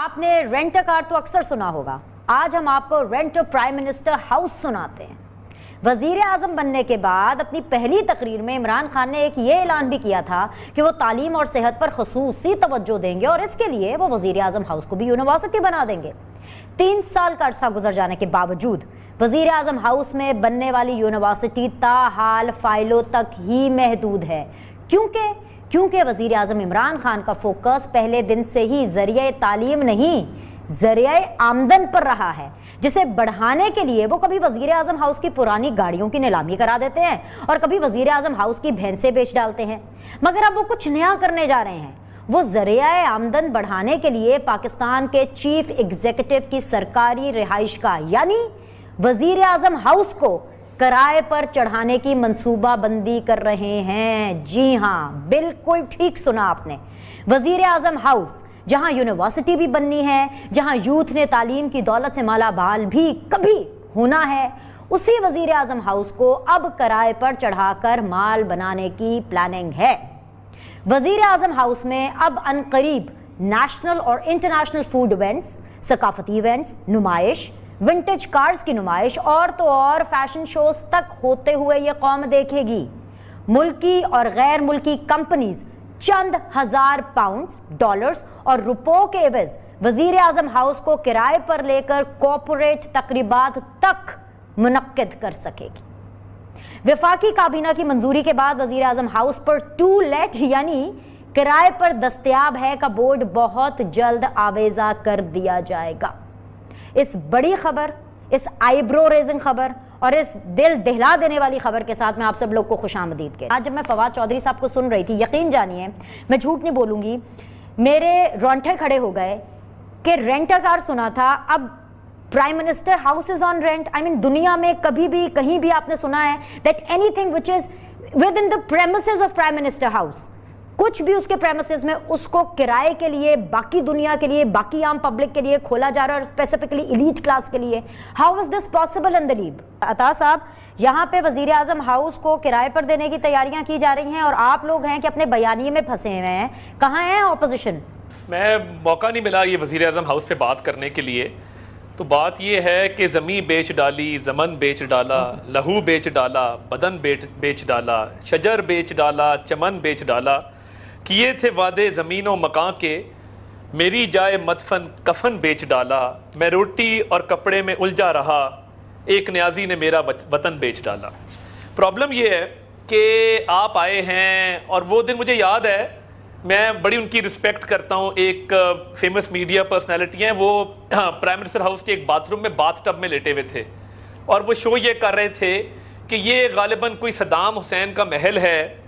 आपने rent a car तो अक्सर सुना होगा। आज हम आपको rent a prime minister house सुनाते हैं। वजीर आजम बनने के बाद अपनी पहली तकरीर में इमरान खान ने एक ये ऐलान भी किया था कि वो तालीम और सेहत पर खसूसी तवज्जो देंगे और इसके लिए वो वजीर आजम हाउस को भी यूनिवर्सिटी बना देंगे। 3 साल का अरसा गुजर जाने के बावजूद वजीर आजम हाउस में बनने वाली यूनिवर्सिटी ताहाल फाइलों तक ही महदूद है। क्योंकि वजीर आजम इमरान खान का फोकस पहले दिन से ही जरिए तालीम नहीं, जरिए आमदन पर रहा है, जिसे बढ़ाने के लिए वो कभी वजीर आजम हाउस की पुरानी गाड़ियों की नीलामी करा देते हैं और कभी वजीर आजम हाउस की भैंसें बेच डालते हैं। मगर अब वो कुछ नया करने जा रहे हैं। वो जरिया आमदन बढ़ाने के लिए पाकिस्तान के चीफ एग्जीक्यूटिव की सरकारी रिहाइश का यानी वजीर आजम हाउस को किराए पर चढ़ाने की मंसूबाबंदी कर रहे हैं। जी हां, बिल्कुल ठीक सुना आपने। वजीर आजम हाउस, जहां यूनिवर्सिटी भी बननी है, जहां यूथ ने तालीम की दौलत से मालामाल भी कभी होना है, उसी वजीर आजम हाउस को अब किराए पर चढ़ाकर माल बनाने की प्लानिंग है। वजीर आजम हाउस में अब अनकरीब नेशनल और इंटरनेशनल फूड इवेंट्स, सकाफती इवेंट्स, नुमाइश, विंटेज कार्स की नुमाइश और तो और फैशन शोज तक होते हुए यह कौम देखेगी। मुल्की और गैर मुल्की कंपनीज चंद हजार पाउंड्स, डॉलर्स और रुपयों के एवज वजीर आजम हाउस को किराए पर लेकर कॉर्पोरेट तकरीबात तक मुनक्किद कर सकेगी। वफाकी काबीना की मंजूरी के बाद वजीर आजम हाउस पर टू लेट यानी किराए पर दस्तयाब है का बोर्ड बहुत जल्द आवेजा कर दिया जाएगा। इस बड़ी खबर, इस आईब्रो रेजिंग खबर और इस दिल दहला देने वाली खबर के साथ मैं आप सब लोग को खुशामदीद कहती हूं। आज जब मैं फवाद चौधरी साहब को सुन रही थी, यकीन जानिए मैं झूठ नहीं बोलूंगी, मेरे रोंगटे खड़े हो गए कि रेंट अ कार सुना था, अब prime minister house is on rent. I mean, दुनिया में कभी भी कहीं भी आपने सुना है that anything which is with in the premises of prime minister house, कुछ भी उसके प्रेमिसेस में उसको किराए के लिए, बाकी दुनिया के लिए, बाकी आम पब्लिक के लिए खोला जा रहा है और स्पेसिफिकली एलीट क्लास के लिए? How is this possible in the leap? अता साहब, यहाँ पे वजीर आजम हाउस को किराए पर देने की तैयारियां की जा रही हैं और आप लोग हैं कि अपने बयानिए में फंसे हुए हैं। कहाँ है ऑपोजिशन? मैं मौका नहीं मिला ये वजीर आजम हाउस पे बात करने के लिए। तो बात ये है कि ज़मीं बेच डाली, ज़मन बेच डाला, लहू बेच डाला, बदन बेच डाला, शजर बेच डाला, चमन बेच डाला, किए थे वादे ज़मीनों मकां के, मेरी जाए मदफन कफन बेच डाला, मैं रोटी और कपड़े में उलझा रहा, एक न्याजी ने मेरा वतन बेच डाला। प्रॉब्लम ये है कि आप आए हैं और वो दिन मुझे याद है, मैं बड़ी उनकी रिस्पेक्ट करता हूँ, एक फेमस मीडिया पर्सनैलिटी हैं, वो प्राइम मिनिस्टर हाउस के एक बाथरूम में बाथटब में लेटे हुए थे और वो शो ये कर रहे थे कि ये गालिबन कोई सद्दाम हुसैन का महल है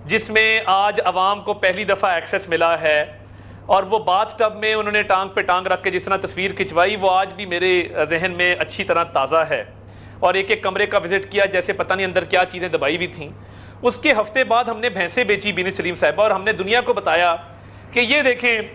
जिसमें आज अवाम को पहली दफ़ा एक्सेस मिला है। और वो बाथटब में उन्होंने टांग पे टांग रख के जिस तरह तस्वीर खिंचवाई, वो आज भी मेरे जहन में अच्छी तरह ताज़ा है। और एक एक कमरे का विजिट किया, जैसे पता नहीं अंदर क्या चीज़ें दबाई हुई थी। उसके हफ्ते बाद हमने भैंसें बेची बीनी सलीम साहिबा, और हमने दुनिया को बताया कि ये देखें,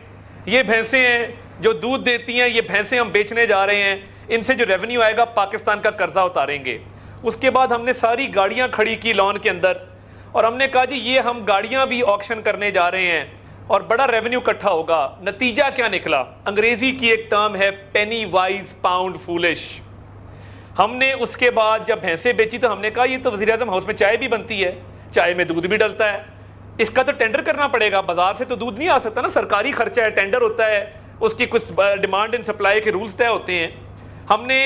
ये भैंसें हैं जो दूध देती हैं, ये भैंसें हम बेचने जा रहे हैं, इनसे जो रेवेन्यू आएगा पाकिस्तान का कर्जा उतारेंगे। उसके बाद हमने सारी गाड़ियाँ खड़ी की लॉन के अंदर और हमने कहा जी ये हम गाड़ियां भी ऑक्शन करने जा रहे हैं और बड़ा रेवेन्यू इकट्ठा होगा। नतीजा क्या निकला? अंग्रेजी की एक टर्म है पेनी वाइज पाउंड फूलिश। हमने उसके बाद जब भैंसें बेची तो हमने कहा ये तो वज़ीर आज़म हाउस में चाय भी बनती है, चाय में दूध भी डलता है, इसका तो टेंडर करना पड़ेगा, बाजार से तो दूध नहीं आ सकता ना, सरकारी खर्चा है, टेंडर होता है, उसकी कुछ डिमांड एंड सप्लाई के रूल्स तय होते हैं। हमने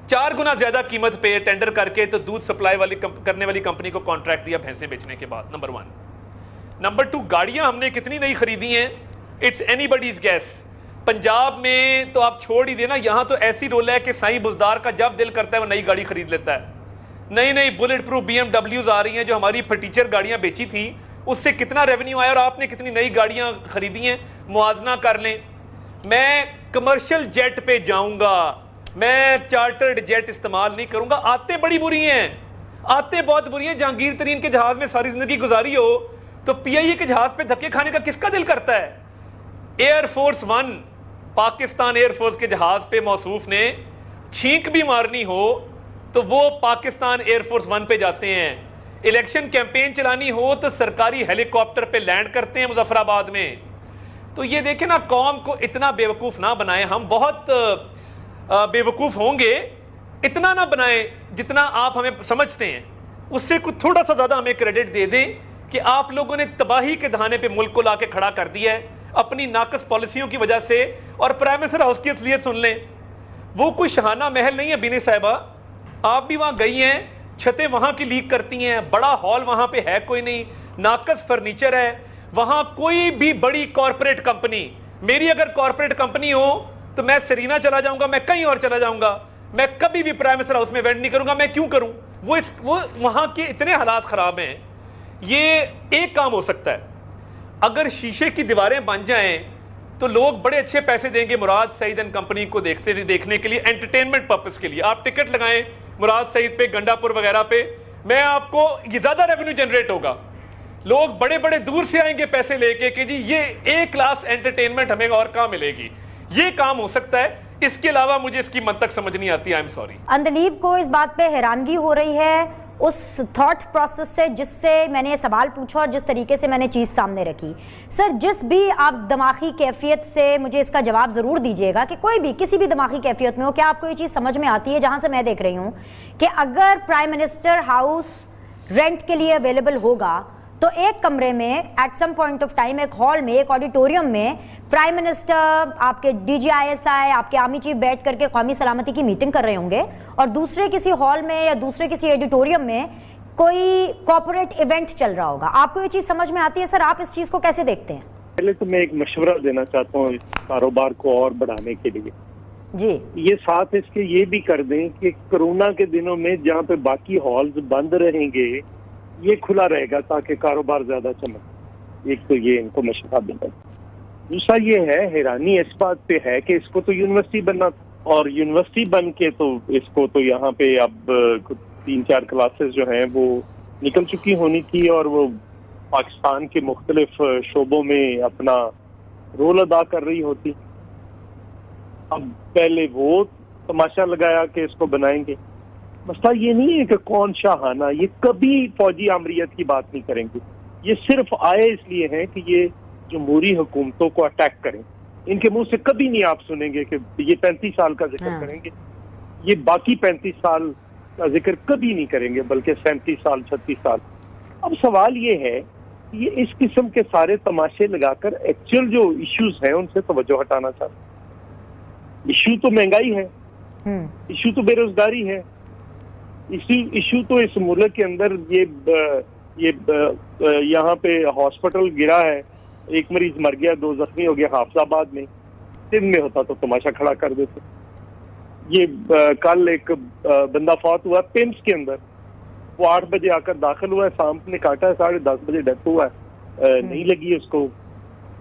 4 गुना ज्यादा कीमत पे टेंडर करके तो दूध सप्लाई करने वाली कंपनी को कॉन्ट्रैक्ट दिया भैंसें बेचने के बाद। नंबर 1। नंबर 2, गाड़ियां हमने कितनी नई खरीदी हैं, इट्स एनीबडीज गैस। पंजाब में तो आप छोड़ ही देना, यहां तो ऐसी रोल है कि साईं बुजदार का जब दिल करता है वो नई गाड़ी खरीद लेता है। नई नई बुलेट प्रूफ BMW आ रही हैं, जो हमारी फटीचर गाड़ियां बेची थी उससे कितना रेवेन्यू आया और आपने कितनी नई गाड़ियां खरीदी हैं, मुआवजा कर लें। मैं कमर्शियल जेट पे जाऊंगा, मैं चार्टर्ड जेट इस्तेमाल नहीं करूंगा। आते बड़ी बुरी हैं, आते बहुत बुरी हैं। जहांगीर तरीन के जहाज में सारी जिंदगी गुजारी हो तो PIA के जहाज पे धक्के खाने का किसका दिल करता है? एयरफोर्स 1, पाकिस्तान एयरफोर्स के जहाज पे मौसूफ ने छींक भी मारनी हो तो वो पाकिस्तान एयरफोर्स 1 पे जाते हैं। इलेक्शन कैंपेन चलानी हो तो सरकारी हेलीकॉप्टर पे लैंड करते हैं मुजफ्फराबाद में। तो ये देखें ना, कौम को इतना बेवकूफ ना बनाएं, हम बहुत बेवकूफ होंगे, इतना ना बनाएं जितना आप हमें समझते हैं, उससे कुछ थोड़ा सा ज्यादा हमें क्रेडिट दे दें कि आप लोगों ने तबाही के दहाने पे मुल्क को लाके खड़ा कर दिया है अपनी नाकस पॉलिसियों की वजह से। और प्राइम मिनिस्टर हाउस की असलियत सुन लें, वो कोई शहाना महल नहीं है बिनी साहिबा, आप भी वहां गई हैं, छतें वहां की लीक करती हैं, बड़ा हॉल वहां पे है कोई नहीं, नाकस फर्नीचर है वहां। कोई भी बड़ी कॉर्पोरेट कंपनी, मेरी अगर कॉर्पोरेट कंपनी हो तो मैं सरीना चला जाऊंगा, मैं कहीं और चला जाऊंगा, मैं कभी भी प्राइम मिनिस्टर हाउस में इवेंट नहीं करूंगा। मैं क्यों करूं? वो वहां के इतने हालात खराब हैं। ये एक काम हो सकता है, अगर शीशे की दीवारें बन जाएं तो लोग बड़े अच्छे पैसे देंगे मुराद सईद एंड कंपनी को देखने के लिए, एंटरटेनमेंट पर्पस के लिए। आप टिकट लगाएं मुराद सईद पे, गंडापुर वगैरह पे, मैं आपको, ये ज्यादा रेवेन्यू जनरेट होगा, लोग बड़े बड़े दूर से आएंगे पैसे लेके कि जी ये ए क्लास एंटरटेनमेंट हमें और कहां मिलेगी। ये काम हो सकता है, इसके अलावा मुझे इसकी मंतक समझ नहीं आती। I am sorry. अंदलीब को इस बात पे हैरानगी हो रही है उस थॉट प्रोसेस से जिससे मैंने ये सवाल पूछा और जिस तरीके से मैंने चीज़ सामने रखी। सर, जिस भी आप दिमागी कैफियत से, मुझे इसका जवाब ज़रूर दीजिएगा कि कोई भी किसी भी दिमागी कैफियत में हो, क्या आपको ये चीज़ समझ में आती है जहाँ से मैं देख रही हूँ कि अगर प्राइम मिनिस्टर हाउस रेंट के लिए अवेलेबल होगा तो एक कमरे में at some point of time, एक हॉल में, एक ऑडिटोरियम में प्राइम मिनिस्टर, आपके DGISI, आपके आर्मी चीफ बैठ करके कौमी सलामती की मीटिंग कर रहे होंगे और दूसरे किसी हॉल में या दूसरे किसी ऑडिटोरियम में कोई कॉर्पोरेट इवेंट चल रहा होगा। आपको ये चीज समझ में आती है सर? आप इस चीज को कैसे देखते हैं? पहले तो मैं एक मशवरा देना चाहता हूँ इस कारोबार को और बढ़ाने के लिए जी। ये साथ इसके ये भी कर दें कि कोरोना के दिनों में जहाँ पे बाकी हॉल्स बंद रहेंगे, ये खुला रहेगा ताकि कारोबार ज्यादा चमके। एक तो ये इनको मशवरा देना। दूसरा ये है, हैरानी इस बात पे है कि इसको तो यूनिवर्सिटी बनना था और यूनिवर्सिटी बन के तो इसको तो यहाँ पे अब 3-4 क्लासेस जो हैं वो निकल चुकी होनी थी और वो पाकिस्तान के मुख्तलिफ शोबों में अपना रोल अदा कर रही होती। अब पहले वो तमाशा लगाया कि इसको बनाएंगे। मसला ये नहीं है कि कौन शाहाना, ये कभी फौजी आमरीत की बात नहीं करेंगे। ये सिर्फ आए इसलिए हैं कि ये जमहूरी हुकूमतों को अटैक करें। इनके मुंह से कभी नहीं आप सुनेंगे कि ये 35 साल का जिक्र करेंगे। ये बाकी 35 साल का जिक्र कभी नहीं करेंगे, बल्कि 37 साल 36 साल। अब सवाल ये है, ये इस किस्म के सारे तमाशे लगाकर एक्चुअल जो इश्यूज हैं उनसे तवज्जो हटाना चाहते। इश्यू तो महंगाई है, इश्यू तो बेरोजगारी है, इश्यू तो इस मुल्क के अंदर ये यहाँ पे हॉस्पिटल गिरा है, एक मरीज मर गया, 2 जख्मी हो गया हाफिजाबाद में। दिन में होता तो तमाशा खड़ा कर देते। ये कल एक बंदा फौत हुआ पिम्स के अंदर, वो 8 बजे आकर दाखिल हुआ है, शाम ने काटा है, 10:30 बजे डेथ हुआ है। नहीं लगी उसको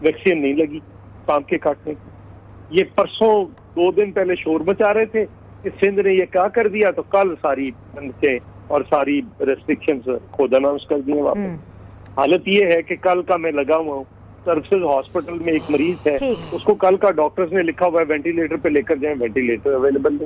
वैक्सीन, नहीं लगी शाम के काटने की। ये परसों 2 दिन पहले शोर मचा रहे थे कि सिंध ने ये क्या कर दिया, तो कल सारी बंद और सारी रेस्ट्रिक्शंस खुद अनाउंस कर दिए वापस। हालत ये है कि कल का मैं लगा हुआ हूँ सर्विसेज हॉस्पिटल में, एक मरीज है, उसको कल का डॉक्टर्स ने लिखा हुआ है वेंटिलेटर पे लेकर जाएं, वेंटिलेटर अवेलेबल नहीं।